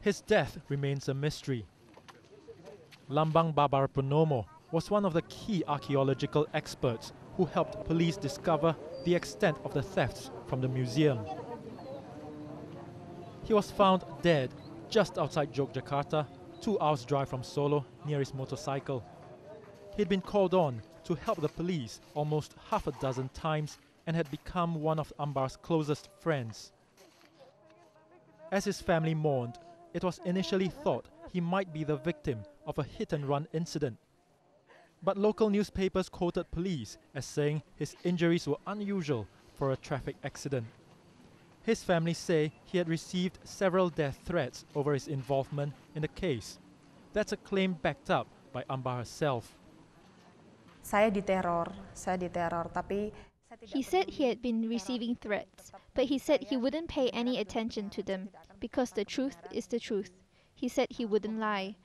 His death remains a mystery. Lambang Babar Purnomo was one of the key archaeological experts who helped police discover the extent of the thefts from the museum. He was found dead just outside Yogyakarta, 2 hours drive from Solo, near his motorcycle. He'd been called on to help the police almost half a dozen times and had become one of Ambar's closest friends. As his family mourned, it was initially thought he might be the victim of a hit-and-run incident. But local newspapers quoted police as saying his injuries were unusual for a traffic accident. His family say he had received several death threats over his involvement in the case. That's a claim backed up by Ambar herself. Saya diteror, tapi he said he had been receiving threats, but he said he wouldn't pay any attention to them because the truth is the truth. He said he wouldn't lie.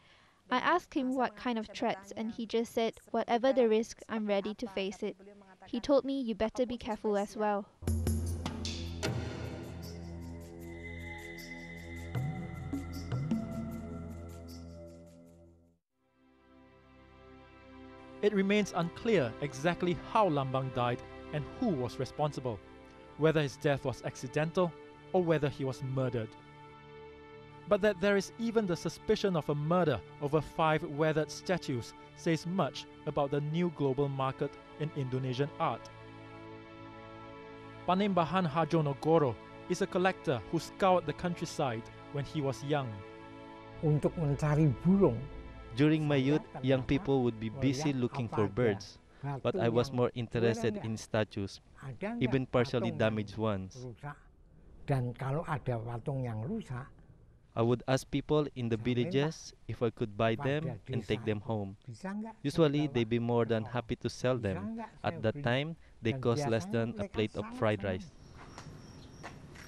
I asked him what kind of threats, and he just said, whatever the risk, I'm ready to face it. He told me you better be careful as well. It remains unclear exactly how Lambang died and who was responsible, whether his death was accidental or whether he was murdered. But that there is even the suspicion of a murder over 5 weathered statues says much about the new global market in Indonesian art. Panembahan Harjonegoro is a collector who scoured the countryside when he was young. Untuk mencari burung. During my youth, young people would be busy looking for birds, but I was more interested in statues, even partially damaged ones. Dan kalau ada patung yang rusak, I would ask people in the villages if I could buy them and take them home. Usually, they'd be more than happy to sell them. At that time, they cost less than a plate of fried rice.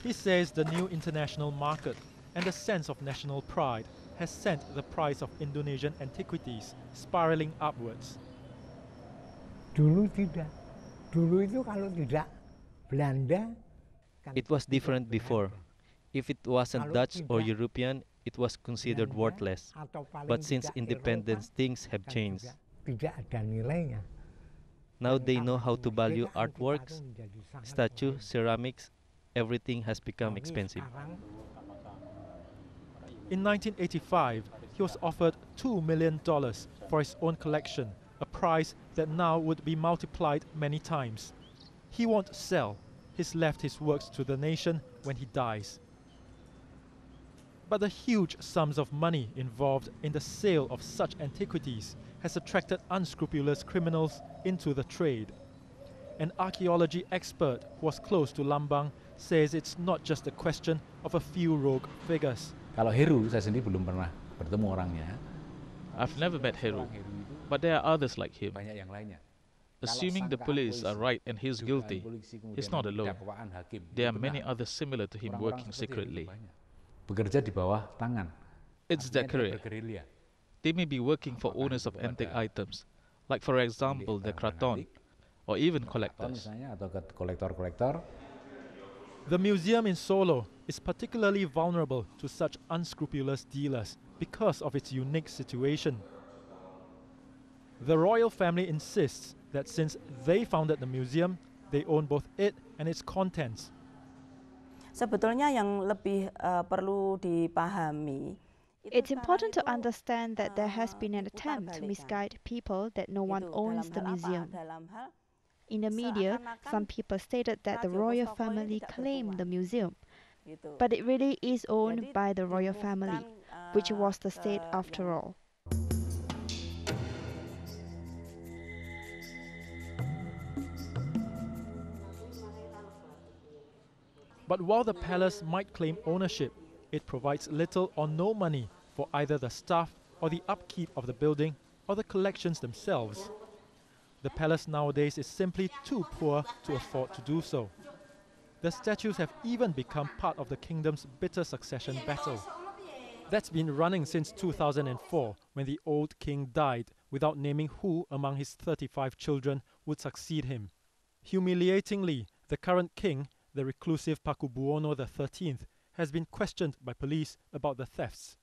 He says the new international market and the sense of national pride has sent the price of Indonesian antiquities spiraling upwards. Dulu tidak. Dulu itu kalau tidak Belanda. It was different before. If it wasn't Dutch or European, it was considered worthless. But since independence, things have changed. Tidak ada nilainya. Now they know how to value artworks, statues, ceramics. Everything has become expensive. In 1985, he was offered $2 million for his own collection, a price that now would be multiplied many times. He won't sell. He's left his works to the nation when he dies. But the huge sums of money involved in the sale of such antiquities has attracted unscrupulous criminals into the trade. An archaeology expert who was close to Lambang says it's not just a question of a few rogue figures. Kalau Heru, saya sendiri belum pernah bertemu orangnya. I've never met Heru, but there are others like him. Banyak yang lainnya. Assuming the police are right and he's guilty, he's not alone. There are many others similar to him working secretly. Bekerja di bawah tangan. It's their career. They may be working for owners of antique items, like for example the kraton, or even collectors. Atau kolektor-kolektor. The museum in Solo is particularly vulnerable to such unscrupulous dealers because of its unique situation. The royal family insists that since they founded the museum, they own both it and its contents. sebetulnya yang lebih perlu dipahami. It's important to understand that there has been an attempt to misguide people that no one owns the museum. In the media, some people stated that the royal family claimed the museum, but it really is owned by the royal family, which was the state after all. But while the palace might claim ownership, it provides little or no money for either the staff or the upkeep of the building or the collections themselves. The palace nowadays is simply too poor to afford to do so. The statues have even become part of the kingdom's bitter succession battle. That's been running since 2004, when the old king died without naming who among his 35 children would succeed him. Humiliatingly, the current king, the reclusive Pakubuwono XIII, has been questioned by police about the thefts.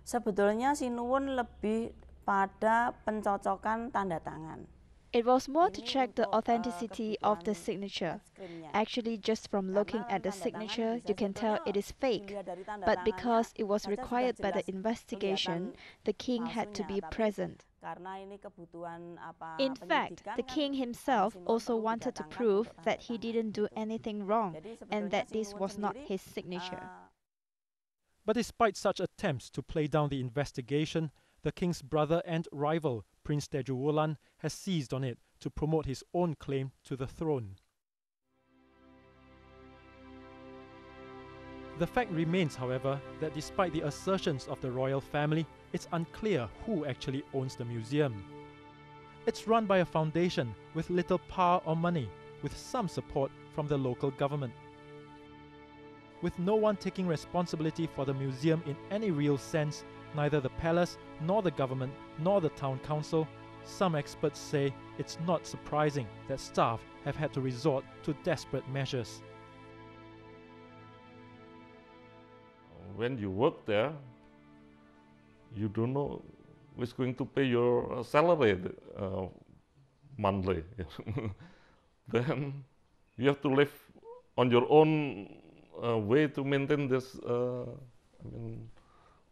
Sebetulnya Sinuwun lebih pada pencocokan tanda tangan. It was more to check the authenticity of the signature. Actually, just from looking at the signature, you can tell it is fake. But because it was required by the investigation, the king had to be present. In fact, the king himself also wanted to prove that he didn't do anything wrong and that this was not his signature. But despite such attempts to play down the investigation, the king's brother and rival, Prince Tejuwulan, has seized on it to promote his own claim to the throne. The fact remains, however, that despite the assertions of the royal family, it's unclear who actually owns the museum. It's run by a foundation with little power or money, with some support from the local government. With no one taking responsibility for the museum in any real sense, neither the palace, nor the government, nor the town council, some experts say it's not surprising that staff have had to resort to desperate measures. When you work there, you don't know who's going to pay your salary monthly. Then you have to live on your own way to maintain this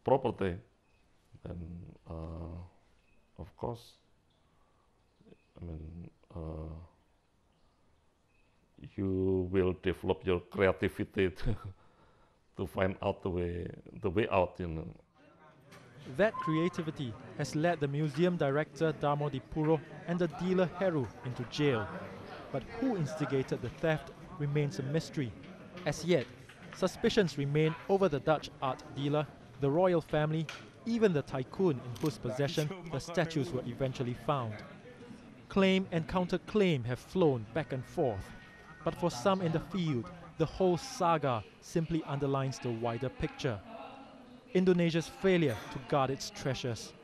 property. And of course, you will develop your creativity to find out the way out, you know. That creativity has led the museum director Darmo Dipuro and the dealer Heru into jail. But who instigated the theft remains a mystery. As yet, suspicions remain over the Dutch art dealer, the royal family, even the tycoon in whose possession the statues were eventually found. Claim and counterclaim have flown back and forth, but for some in the field, the whole saga simply underlines the wider picture: Indonesia's failure to guard its treasures.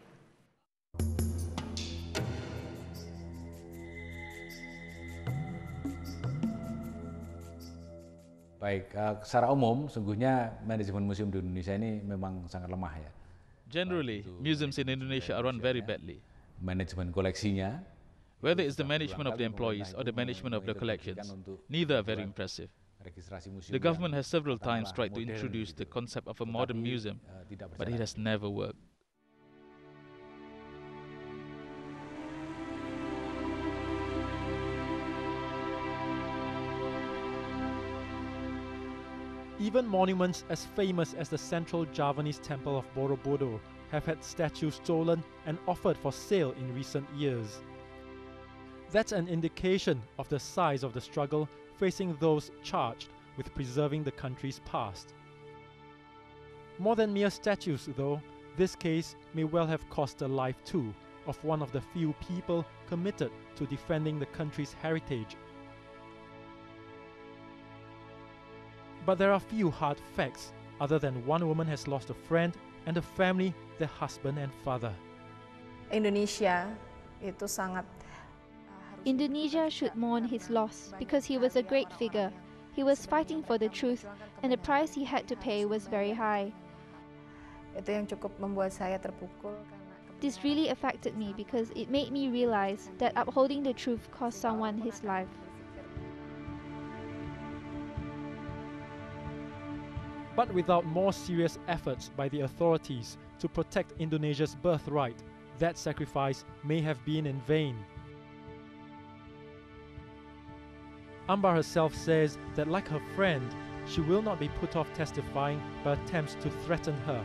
Baik, secara umum, sungguhnya manajemen museum di Indonesia ini memang sangat lemah ya. Generally, museums in Indonesia are run very badly. Manajemen koleksinya, whether it's the management of the employees or the management of the collections, neither are very impressive. The government has several times tried to introduce the concept of a modern museum, but it has never worked. Even monuments as famous as the central Javanese temple of Borobudur have had statues stolen and offered for sale in recent years. That's an indication of the size of the struggle facing those charged with preserving the country's past. More than mere statues, though, this case may well have cost the life too of one of the few people committed to defending the country's heritage. But there are few hard facts other than one woman has lost a friend and a family, their husband and father. Indonesia itu sangat Indonesia should mourn his loss because he was a great figure. He was fighting for the truth and the price he had to pay was very high. Itu yang cukup membuat saya terpukul. This really affected me because it made me realize that upholding the truth cost someone his life. But without more serious efforts by the authorities to protect Indonesia's birthright, that sacrifice may have been in vain. Ambar herself says that, like her friend, she will not be put off testifying by attempts to threaten her.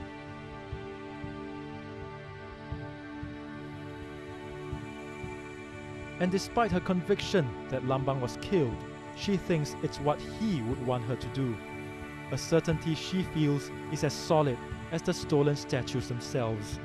And despite her conviction that Lambang was killed, she thinks it's what he would want her to do. A certainty she feels is as solid as the stolen statues themselves.